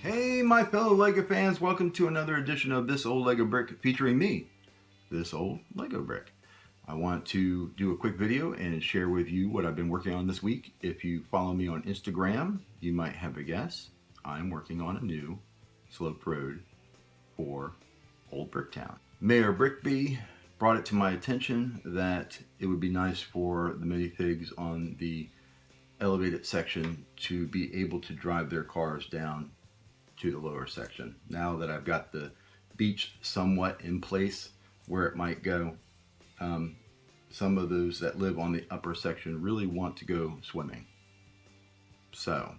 Hey my fellow LEGO fans, welcome to another edition of This Old LEGO Brick featuring me, This Old LEGO Brick. I want to do a quick video and share with you what I've been working on this week. If you follow me on Instagram, you might have a guess. I'm working on a new sloped road for Old Bricktown. Mayor Brickby brought it to my attention that it would be nice for the minifigs on the elevated section to be able to drive their cars down to the lower section. Now that I've got the beach somewhat in place where it might go, some of those that live on the upper section really want to go swimming. So,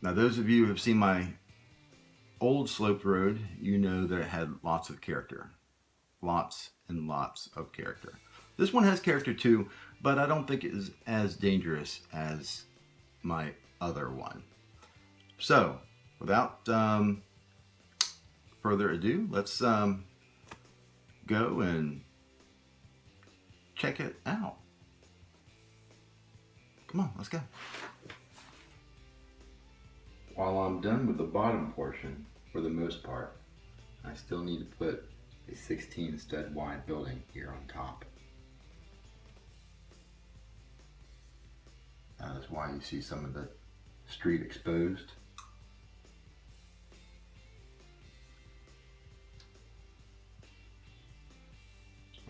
now those of you who have seen my old sloped road, you know that it had lots of character. Lots and lots of character. This one has character too, but I don't think it is as dangerous as my other one. So, without further ado, let's go and check it out. Come on, let's go. While I'm done with the bottom portion, for the most part, I still need to put a 16 stud wide building here on top. That is why you see some of the street exposed.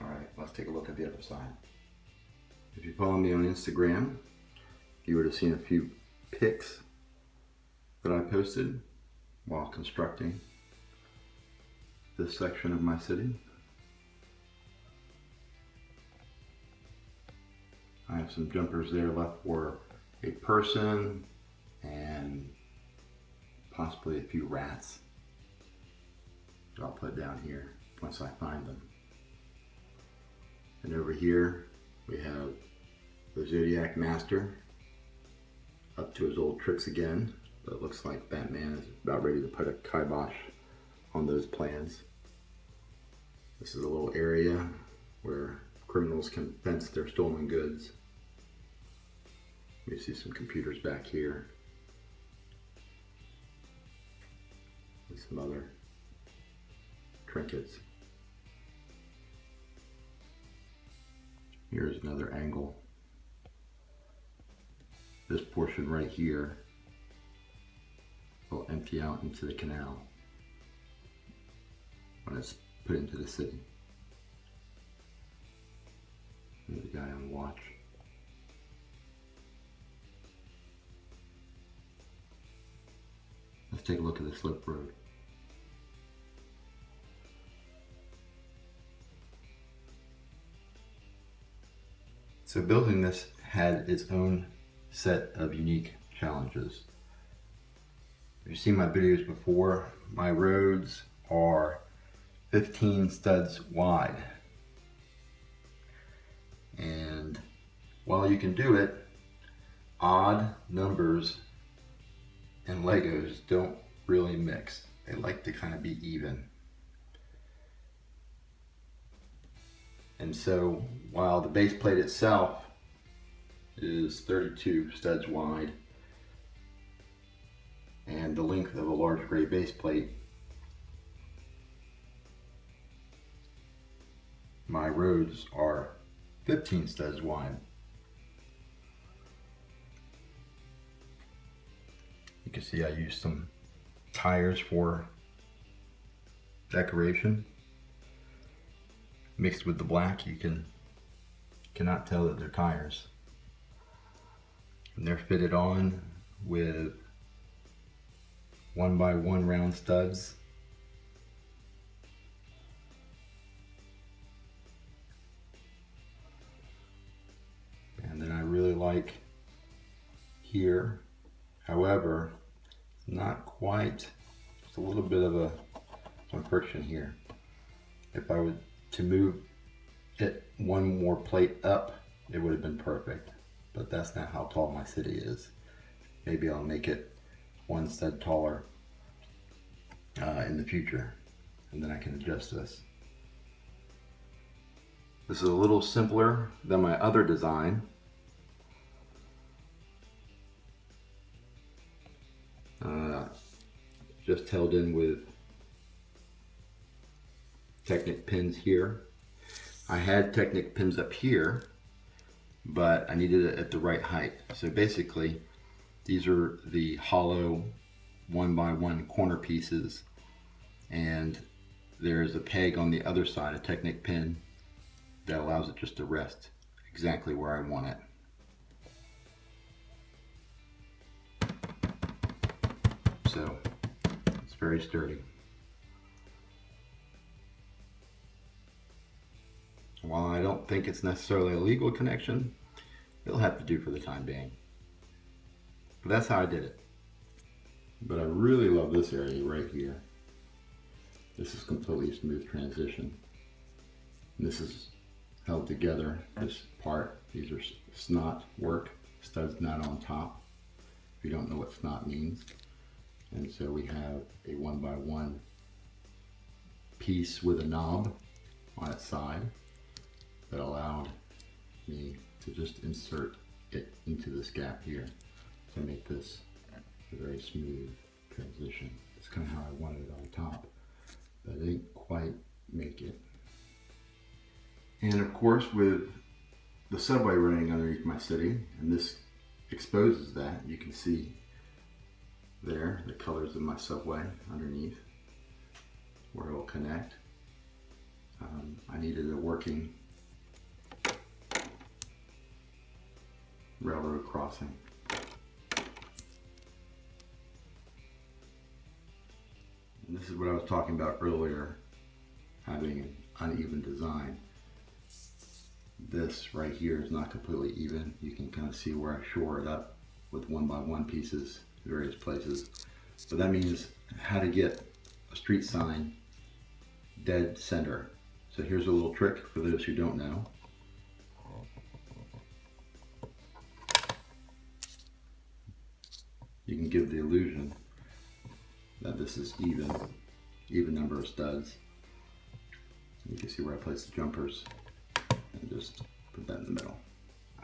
Alright, let's take a look at the other side. If you follow me on Instagram, you would have seen a few pics that I posted while constructing this section of my city. I have some jumpers there left for a person and possibly a few rats that I'll put down here once I find them. And over here we have the Zodiac Master up to his old tricks again, but it looks like Batman is about ready to put a kibosh on those plans. This is a little area where criminals can fence their stolen goods. You see some computers back here and some other trinkets. Here's another angle. This portion right here will empty out into the canal when it's put into the city. There's a guy on watch. Let's take a look at the slip road. So building this had its own set of unique challenges. If you've seen my videos before, my roads are 15 studs wide. And while you can do it, odd numbers and Legos don't really mix. They like to kind of be even. And so while the base plate itself is 32 studs wide and the length of a large gray base plate, my roads are 15 studs wide. You can see I used some tires for decoration. Mixed with the black, you cannot tell that they're tires. And they're fitted on with 1x1 round studs. And then I really like here, however, not quite, just a little bit of some friction here. If I would to move it one more plate up, it would have been perfect, but that's not how tall my city is. Maybe I'll make it one stud taller in the future, and then I can adjust this. This is a little simpler than my other design. just held in with Technic pins here. I had Technic pins up here, but I needed it at the right height. So basically, these are the hollow 1x1 corner pieces, and there's a peg on the other side, a Technic pin, that allows it just to rest exactly where I want it. So it's very sturdy. While I don't think it's necessarily a legal connection, it'll have to do for the time being. But that's how I did it. But I really love this area right here. This is completely smooth transition. And this is held together, this part. These are snot work, studs not on top, if you don't know what snot means. And so we have a 1x1 piece with a knob on its side that allowed me to just insert it into this gap here to make this a very smooth transition. It's kind of how I wanted it on top, but I didn't quite make it. And of course, with the subway running underneath my city, and this exposes that, you can see there the colors of my subway underneath where it will connect. I needed a working railroad crossing. And this is what I was talking about earlier, having an uneven design. This right here is not completely even. You can kind of see where I shore it up with 1x1 pieces in various places. So that means how to get a street sign dead center. So here's a little trick for those who don't know. You can give the illusion that this is even number of studs. You can see where I place the jumpers and just put that in the middle.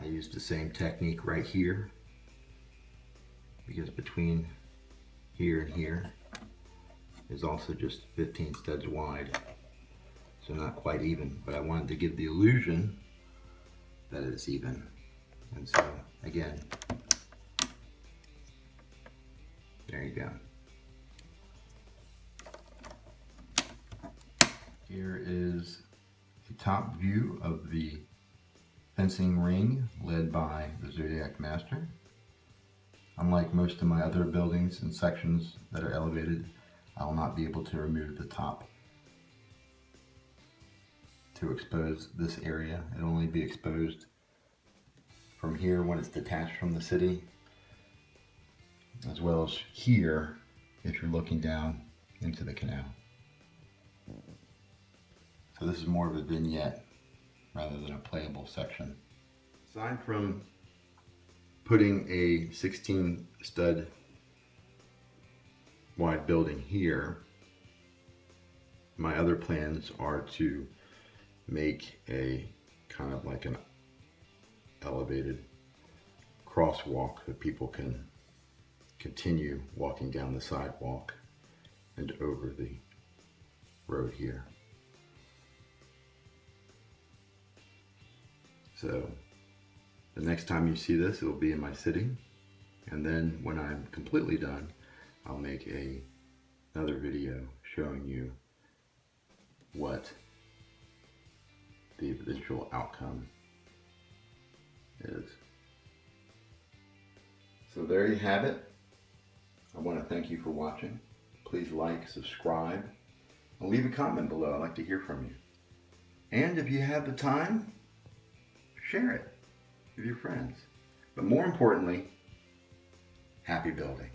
I used the same technique right here because between here and here is also just 15 studs wide. So not quite even, but I wanted to give the illusion that it's even. And so again, there you go. Here is the top view of the fencing ring led by the Zodiac Master. Unlike most of my other buildings and sections that are elevated, I will not be able to remove the top to expose this area. It'll only be exposed from here when it's detached from the city, as well as here if you're looking down into the canal. So this is more of a vignette rather than a playable section. Aside from putting a 16 stud wide building here, my other plans are to make a kind of like an elevated crosswalk that people can continue walking down the sidewalk and over the road here. So the next time you see this, it will be in my city, and then when I'm completely done, I'll make another video showing you what the eventual outcome is. So there you have it. I want to thank you for watching. Please like, subscribe, and leave a comment below. I'd like to hear from you. And if you have the time, share it with your friends. But more importantly, happy building.